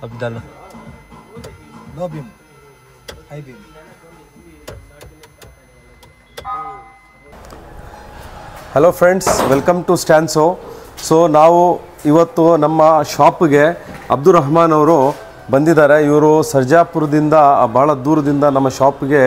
Abdal. Low beam, high beam. Hello friends, welcome to Stanso. So ನಾವು ಇವತ್ತು ನಮ್ಮ ಶಾಪ್ಗೆ ಅಬ್ದುಲ್ ರಹಮಾನ್ ಅವರು ಬಂದಿದ್ದಾರೆ. ಇವರು ಸರ್ಜಾಪುರದಿಂದ ಭಾಳ ದೂರದಿಂದ ನಮ್ಮ ಶಾಪ್ಗೆ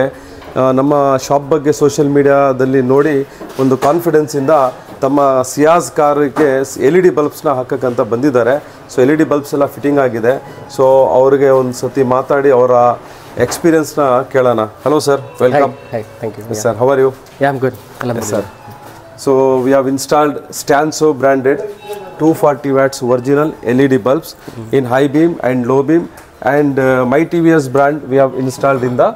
ನಮ್ಮ ಶಾಪ್ ಬಗ್ಗೆ ಸೋಷಿಯಲ್ ಮೀಡಿಯಾದಲ್ಲಿ ನೋಡಿ ಒಂದು ಕಾನ್ಫಿಡೆನ್ಸಿಂದ ತಮ್ಮ ಸಿಯಾಜ್ ಕಾರ್ಗೆ LED ಬಲ್ಬ್ಸ್ನ ಹಾಕೋಕ್ಕಂತ ಬಂದಿದ್ದಾರೆ. ಸೊ LED ಬಲ್ಬ್ಸ್ ಎಲ್ಲ ಫಿಟ್ಟಿಂಗ್ ಆಗಿದೆ. ಸೊ ಅವ್ರಿಗೆ ಒಂದು ಸತಿ ಮಾತಾಡಿ ಅವರ ಎಕ್ಸ್ಪೀರಿಯನ್ಸ್ನ ಕೇಳೋಣ. Hello sir, welcome. Hi, thank you. Sir, how are you? Yeah, I'm good. Alhamdulillah. So we have installed Stanso branded 240 watts original LED bulbs in high beam and low beam, and my TVS brand we have installed in the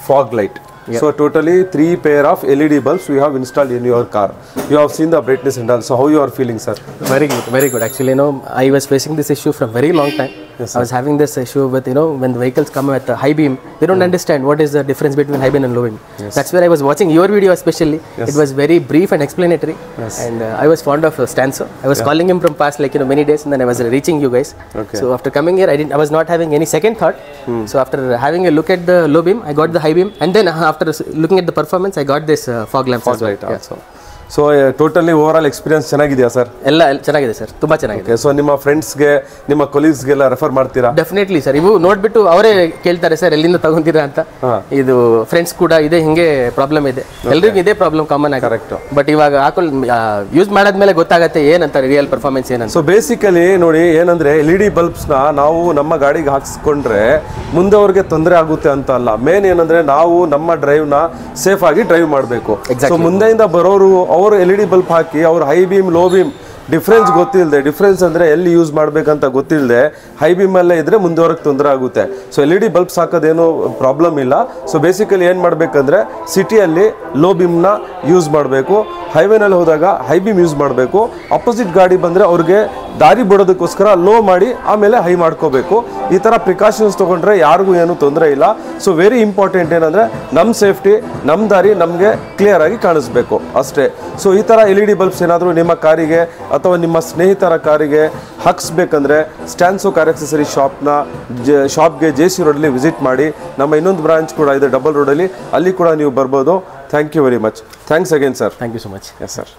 fog light. So totally 3 pair of LED bulbs we have installed in your car. You have seen the brightness and all. So how you are feeling, sir? Very good, very good. Actually, I was facing this issue from very long time. Yes, I was having this issue with, when the vehicles come with a high beam, they don't understand what is the difference between high beam and low beam. Yes. That's where I was watching your video especially. Yes. It was very brief and explanatory. Yes. And I was fond of Stanso. I was calling him from past many days, and then I was reaching you guys. Okay. So after coming here, I was not having any second thought. So after having a look at the low beam, I got the high beam, and then after looking at the performance, I got this fog lamp. Fog light also. So totally over all experience ಚೆನ್ನಾಗಿದೆಯಾ sir? ಎಲ್ಲ ಚೆನ್ನಾಗಿದೆ sir, ತುಂಬಾ ಚೆನ್ನಾಗಿದೆ. So ನಿಮ್ಮ ಫ್ರೆಂಡ್ಸ್ಗೆ, ನಿಮ್ಮ ಕೊಲೀಗ್ಸ್ಗೆಲ್ಲ refer ಮಾಡ್ತೀರಾ? Definitely sir. ಇವು ನೋಡ್ಬಿಟ್ಟು ಅವರೇ ಕೇಳ್ತಾರೆ ಸರ್ ಎಲ್ಲಿಂದ ತಗೊಂತೀರಾ ಅಂತ. ಇದು ಫ್ರೆಂಡ್ಸ್ ಕೂಡ ಇದೆ, ಹಿಂಗೆ ಪ್ರಾಬ್ಲಮ್ ಇದೆ, ಎಲ್ರಿಗೂ ಇದೇ ಪ್ರಾಬ್ಲಮ್ ಕಾಮನ್ ಆಗಿ. ಕರೆಕ್ಟ್. ಬಟ್ ಇವಾಗ ಯೂಸ್ ಮಾಡಾದ್ಮೇಲೆ ಗೊತ್ತಾಗತ್ತೆ ಏನಂತ ರಿಯಲ್ ಪರ್ಫಾರ್ಮೆನ್ಸ್ ಏನಂತ. ಸೊ ಬೇಸಿಕಲಿ ನೋಡಿ, ಏನಂದ್ರೆ LED ಬಲ್ಬ್ಸ್ನ ನಾವು ನಮ್ಮ ಗಾಡಿಗೆ ಹಾಕ್ಸ್ಕೊಂಡ್ರೆ ಮುಂದೆ ಅವ್ರಿಗೆ ತೊಂದರೆ ಆಗುತ್ತೆ ಅಂತ ಅಲ್ಲ. ಮೇನ್ ಏನಂದ್ರೆ ನಾವು ನಮ್ಮ ಡ್ರೈವ್ನ ಸೇಫ್ ಆಗಿ ಡ್ರೈವ್ ಮಾಡಬೇಕು. ಸೊ ಮುಂದೆಯಿಂದ ಬರೋರು ಅವರು LED ಬಲ್ಬ್ ಹಾಕಿ ಅವ್ರು high beam low beam difference ಗೊತ್ತಿಲ್ಲದೆ, ಡಿಫ್ರೆನ್ಸ್ ಅಂದರೆ ಎಲ್ಲಿ ಯೂಸ್ ಮಾಡಬೇಕಂತ ಗೊತ್ತಿಲ್ಲದೆ ಹೈ ಬೀಮಲ್ಲೇ ಇದ್ದರೆ ಮುಂದುವರೆಗೆ ತೊಂದರೆ ಆಗುತ್ತೆ. ಸೊ LED ಬಲ್ಬ್ಸ್ ಹಾಕೋದೇನು ಪ್ರಾಬ್ಲಮ್ ಇಲ್ಲ. ಸೊ ಬೇಸಿಕಲಿ ಏನು ಮಾಡಬೇಕಂದ್ರೆ ಸಿಟಿಯಲ್ಲಿ ಲೋ ಬೀಮ್ನ ಯೂಸ್ ಮಾಡಬೇಕು, ಹೈವೇನಲ್ಲಿ ಹೋದಾಗ ಹೈ ಬೀಮ್ ಯೂಸ್ ಮಾಡಬೇಕು. ಅಪೋಸಿಟ್ ಗಾಡಿ ಬಂದರೆ ಅವ್ರಿಗೆ ದಾರಿ ಬಿಡೋದಕ್ಕೋಸ್ಕರ ಲೋ ಮಾಡಿ ಆಮೇಲೆ ಹೈ ಮಾಡ್ಕೋಬೇಕು. ಈ ಥರ ಪ್ರಿಕಾಷನ್ಸ್ ತೊಗೊಂಡ್ರೆ ಯಾರಿಗೂ ಏನೂ ತೊಂದರೆ ಇಲ್ಲ. ಸೊ ವೆರಿ ಇಂಪಾರ್ಟೆಂಟ್ ಏನಂದರೆ ನಮ್ಮ ಸೇಫ್ಟಿ, ನಮ್ಮ ದಾರಿ ನಮಗೆ ಕ್ಲಿಯರ್ ಆಗಿ ಕಾಣಿಸ್ಬೇಕು ಅಷ್ಟೇ. ಸೊ ಈ ಥರ LED ಬಲ್ಬ್ಸ್ ಏನಾದರೂ ನಿಮ್ಮ ಕಾರಿಗೆ ಅಥವಾ ನಿಮ್ಮ ಸ್ನೇಹಿತರ ಕಾರಿಗೆ ಹಾಕಿಸ್ಬೇಕಂದ್ರೆ ಸ್ಟ್ಯಾನ್ಸೋ ಕಾರ್ ಆಕ್ಸೆಸರಿ ಶಾಪ್ಗೆ JC ರೋಡಲ್ಲಿ ವಿಸಿಟ್ ಮಾಡಿ. ನಮ್ಮ ಇನ್ನೊಂದು ಬ್ರಾಂಚ್ ಕೂಡ ಇದೆ ಡಬಲ್ ರೋಡಲ್ಲಿ, ಅಲ್ಲಿ ಕೂಡ ನೀವು ಬರ್ಬೋದು. Thank you very much. Thanks again sir. Thank you so much. Yes sir.